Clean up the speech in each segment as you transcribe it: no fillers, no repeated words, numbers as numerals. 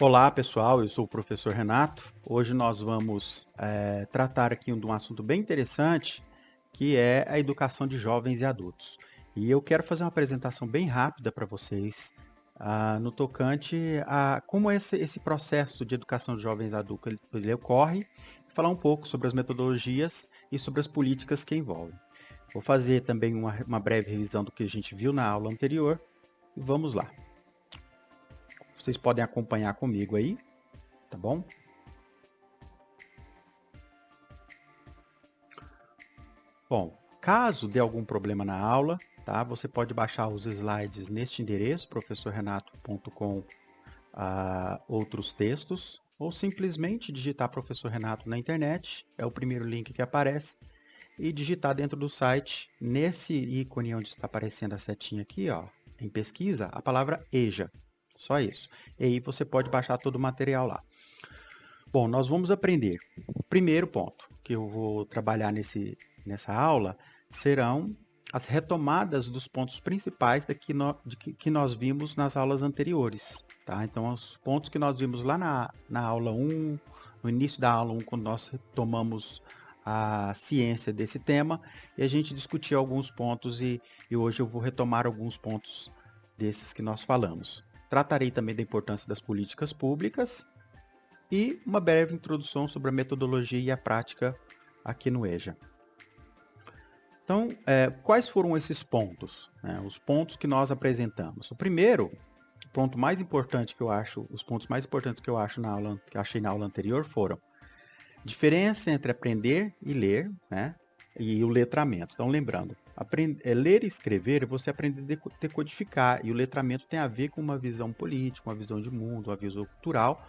Olá pessoal, eu sou o professor Renato. Hoje nós vamos tratar aqui de um assunto bem interessante, que é a educação de jovens e adultos. E eu quero fazer uma apresentação bem rápida para vocês, no tocante a como esse processo de educação de jovens e adultos ele ocorre, falar um pouco sobre as metodologias e sobre as políticas que envolvem. Vou fazer também uma breve revisão do que a gente viu na aula anterior e vamos lá. Vocês podem acompanhar comigo aí, tá bom? Bom, caso dê algum problema na aula, tá? Você pode baixar os slides neste endereço, professorrenato.com, outros textos, ou simplesmente digitar Professor Renato na internet, é o primeiro link que aparece, e digitar dentro do site, nesse ícone onde está aparecendo a setinha aqui, ó, em pesquisa, a palavra EJA. Só isso. E aí você pode baixar todo o material lá. Bom, nós vamos aprender. O primeiro ponto que eu vou trabalhar nessa aula serão as retomadas dos pontos principais que nós vimos nas aulas anteriores. Tá? Então, os pontos que nós vimos lá na aula 1, no início da aula 1, quando nós retomamos a ciência desse tema, e a gente discutiu alguns pontos e hoje eu vou retomar alguns pontos desses que nós falamos. Tratarei também da importância das políticas públicas e uma breve introdução sobre a metodologia e a prática aqui no EJA. Então, quais foram esses pontos? Os pontos que nós apresentamos. O primeiro, o ponto mais importante que eu acho, os pontos mais importantes que eu acho que eu achei na aula anterior foram diferença entre aprender e ler, né? E o letramento. Então, lembrando, ler e escrever é você aprender a decodificar, e o letramento tem a ver com uma visão política, uma visão de mundo, uma visão cultural,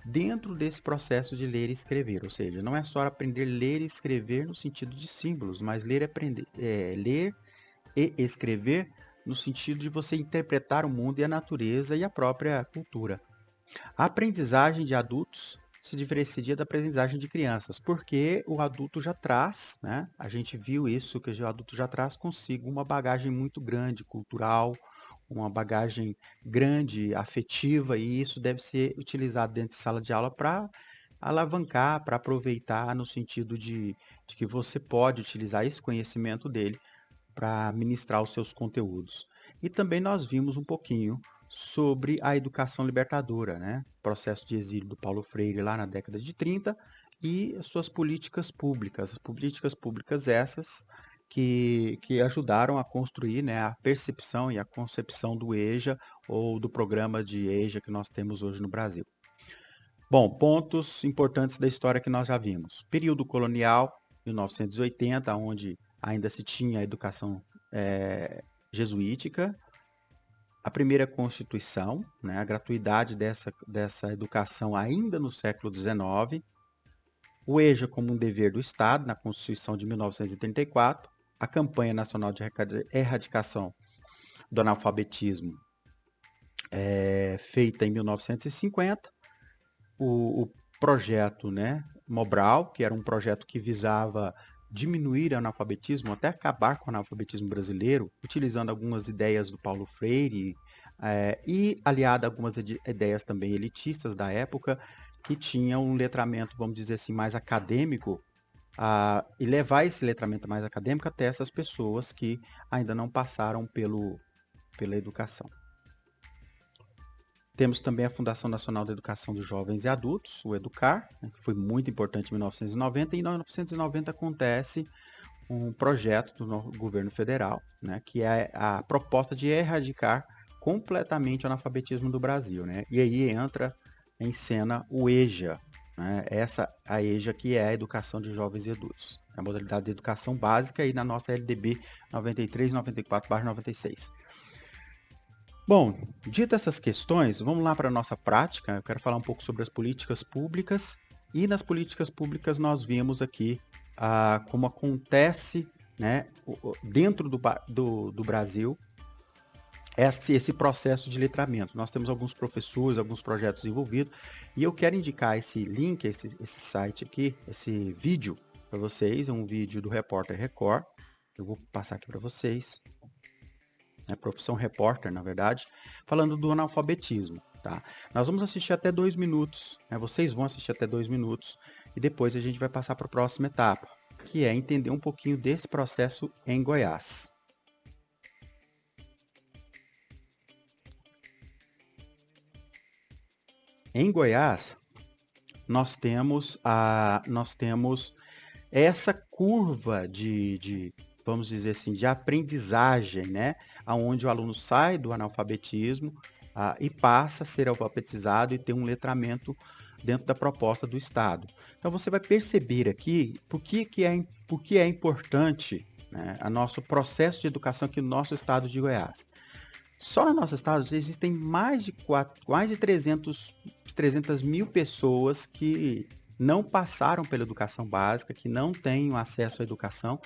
dentro desse processo de ler e escrever, ou seja, não é só aprender a ler e escrever no sentido de símbolos, mas ler e escrever no sentido de você interpretar o mundo e a natureza e a própria cultura. A aprendizagem de adultos se diferencia da aprendizagem de crianças, porque o adulto já traz, né? A gente viu isso, que o adulto já traz consigo uma bagagem muito grande, cultural, uma bagagem grande, afetiva, e isso deve ser utilizado dentro de sala de aula para alavancar, para aproveitar no sentido de que você pode utilizar esse conhecimento dele para ministrar os seus conteúdos. E também nós vimos um pouquinho sobre a educação libertadora, né? Processo de exílio do Paulo Freire lá na década de 30 e as suas políticas públicas. As políticas públicas essas que ajudaram a construir, né, a percepção e a concepção do EJA ou do programa de EJA que nós temos hoje no Brasil. Bom, pontos importantes da história que nós já vimos. Período colonial, 1980, onde ainda se tinha a educação jesuítica. A primeira Constituição, né, a gratuidade dessa educação ainda no século XIX. O EJA como um dever do Estado, na Constituição de 1934. A Campanha Nacional de Erradicação do Analfabetismo, feita em 1950. O projeto, né, Mobral, que era um projeto que visava diminuir o analfabetismo, até acabar com o analfabetismo brasileiro, utilizando algumas ideias do Paulo Freire e aliado a algumas ideias também elitistas da época, que tinham um letramento, vamos dizer assim, mais acadêmico, e levar esse letramento mais acadêmico até essas pessoas que ainda não passaram pela educação. Temos também a Fundação Nacional da Educação de Jovens e Adultos, o EDUCAR, né, que foi muito importante em 1990, e em 1990 acontece um projeto do governo federal, né, que é a proposta de erradicar completamente o analfabetismo do Brasil, né? E aí entra em cena o EJA, né? A EJA que é a Educação de Jovens e Adultos, a modalidade de educação básica e na nossa LDB 93, 94/96. Bom, dito essas questões, vamos lá para a nossa prática. Eu quero falar um pouco sobre as políticas públicas. E nas políticas públicas nós vimos aqui como acontece, né, dentro do Brasil esse processo de letramento. Nós temos alguns professores, alguns projetos envolvidos, e eu quero indicar esse link, esse site aqui, esse vídeo para vocês, é um vídeo do Repórter Record. Eu vou passar aqui para vocês. Profissão repórter, na verdade, falando do analfabetismo. tá? Nós vamos assistir até 2 minutos, né? Vocês vão assistir até 2 minutos e depois a gente vai passar para a próxima etapa, que é entender um pouquinho desse processo em Goiás. Em Goiás, nós temos essa curva vamos dizer assim, de aprendizagem, né? Onde o aluno sai do analfabetismo e passa a ser alfabetizado e ter um letramento dentro da proposta do Estado. Então você vai perceber aqui por que é importante, né, o nosso processo de educação aqui no nosso estado de Goiás. Só no nosso estado existem mais de 300 mil pessoas que não passaram pela educação básica, que não têm acesso à educação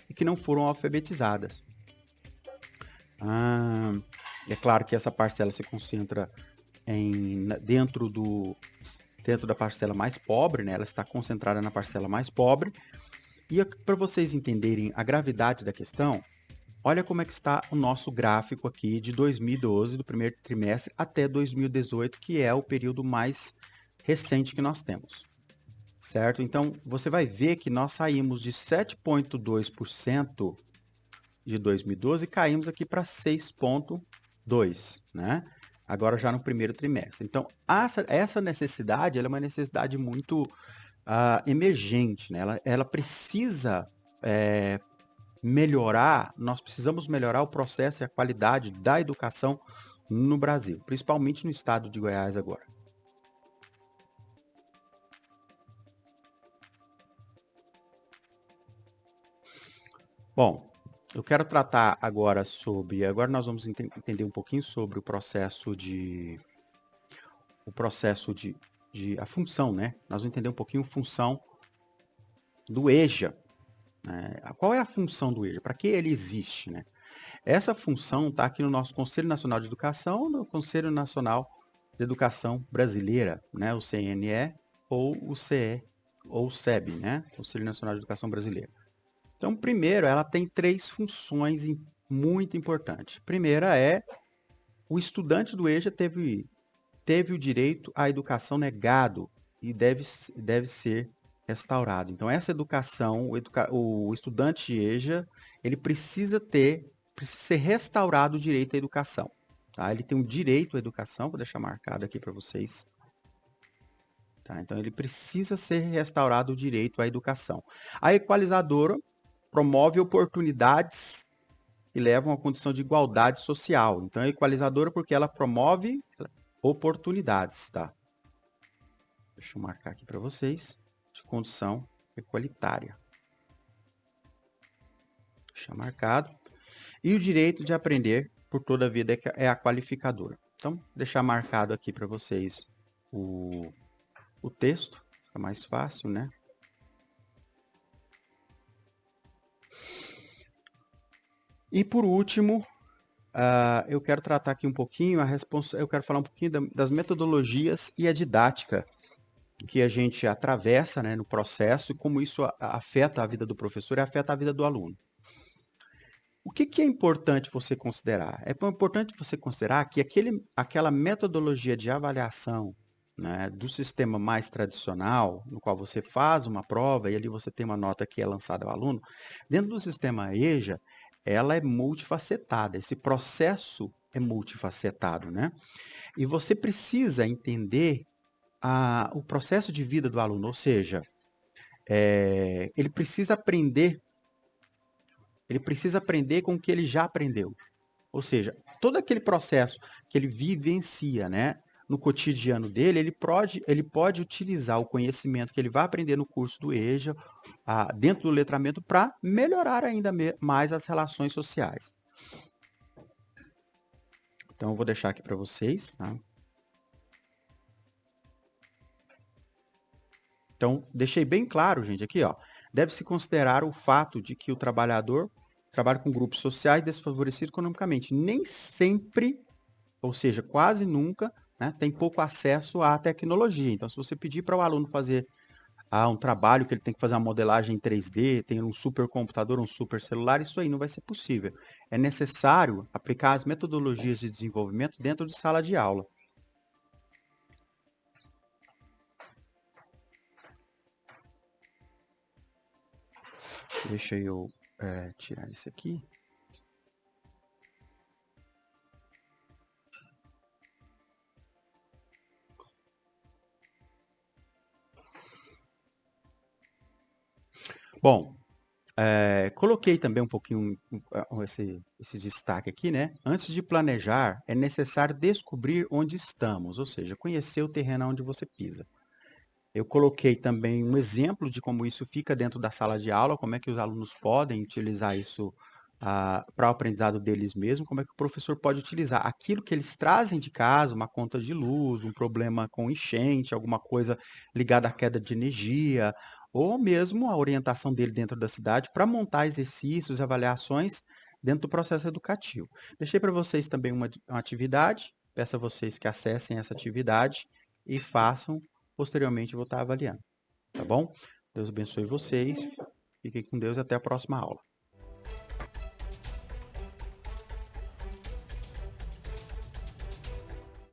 e que não foram alfabetizadas. É claro que essa parcela se concentra dentro da parcela mais pobre, né? Ela está concentrada na parcela mais pobre. E para vocês entenderem a gravidade da questão, olha como é que está o nosso gráfico aqui de 2012, do primeiro trimestre, até 2018, que é o período mais recente que nós temos. Certo? Então, você vai ver que nós saímos de 7,2% de 2012 e caímos aqui para 6,2%, né? Agora já no primeiro trimestre. Então, essa necessidade, ela é uma necessidade muito emergente, né? Ela precisa melhorar, nós precisamos melhorar o processo e a qualidade da educação no Brasil, principalmente no estado de Goiás agora. Bom, eu quero tratar agora agora nós vamos entender um pouquinho sobre a função, né? Nós vamos entender um pouquinho a função do EJA. Qual é a função do EJA? Para que ele existe, né? Essa função está aqui no nosso Conselho Nacional de Educação, no Conselho Nacional de Educação Brasileira, né? O CNE ou o CE ou o SEB, né? Conselho Nacional de Educação Brasileira. Então, primeiro, ela tem 3 funções muito importantes. Primeira é o estudante do EJA teve o direito à educação negado e deve ser restaurado. Então, essa educação, o estudante EJA, ele precisa ser restaurado o direito à educação. Tá? Ele tem um direito à educação, vou deixar marcado aqui para vocês. Tá? Então, ele precisa ser restaurado o direito à educação. A equalizadora promove oportunidades que levam à condição de igualdade social. Então, é equalizadora porque ela promove oportunidades, tá? Deixa eu marcar aqui para vocês, de condição equalitária. Deixa marcado. E o direito de aprender por toda a vida é a qualificadora. Então, deixar marcado aqui para vocês o texto, fica mais fácil, né? E por último, eu quero tratar aqui um pouquinho, eu quero falar um pouquinho das metodologias e a didática que a gente atravessa, né, no processo e como isso afeta a vida do professor e afeta a vida do aluno. O que é importante você considerar? É importante você considerar que aquela metodologia de avaliação, né, do sistema mais tradicional, no qual você faz uma prova e ali você tem uma nota que é lançada ao aluno, dentro do sistema EJA, ela é multifacetada, esse processo é multifacetado, né? E você precisa entender o processo de vida do aluno, ou seja, ele precisa aprender com o que ele já aprendeu. Ou seja, todo aquele processo que ele vivencia, né, no cotidiano dele, ele pode utilizar o conhecimento que ele vai aprender no curso do EJA, dentro do letramento, para melhorar ainda mais as relações sociais. Então, eu vou deixar aqui para vocês. Tá? Então, deixei bem claro, gente, aqui, ó. Deve-se considerar o fato de que o trabalhador trabalha com grupos sociais desfavorecidos economicamente. Nem sempre, ou seja, quase nunca, né, tem pouco acesso à tecnologia. Então, se você pedir para o aluno fazer um trabalho que ele tem que fazer uma modelagem em 3D, tem um supercomputador, um super celular, isso aí não vai ser possível. É necessário aplicar as metodologias de desenvolvimento dentro de sala de aula. Deixa eu tirar isso aqui. Bom, coloquei também um pouquinho esse destaque aqui, né? Antes de planejar, é necessário descobrir onde estamos, ou seja, conhecer o terreno onde você pisa. Eu coloquei também um exemplo de como isso fica dentro da sala de aula, como é que os alunos podem utilizar isso para o aprendizado deles mesmos, como é que o professor pode utilizar aquilo que eles trazem de casa, uma conta de luz, um problema com enchente, alguma coisa ligada à queda de energia, ou mesmo a orientação dele dentro da cidade para montar exercícios, avaliações dentro do processo educativo. Deixei para vocês também uma atividade, peço a vocês que acessem essa atividade e façam. Posteriormente, eu vou estar avaliando, tá bom? Deus abençoe vocês. Fiquem com Deus e até a próxima aula.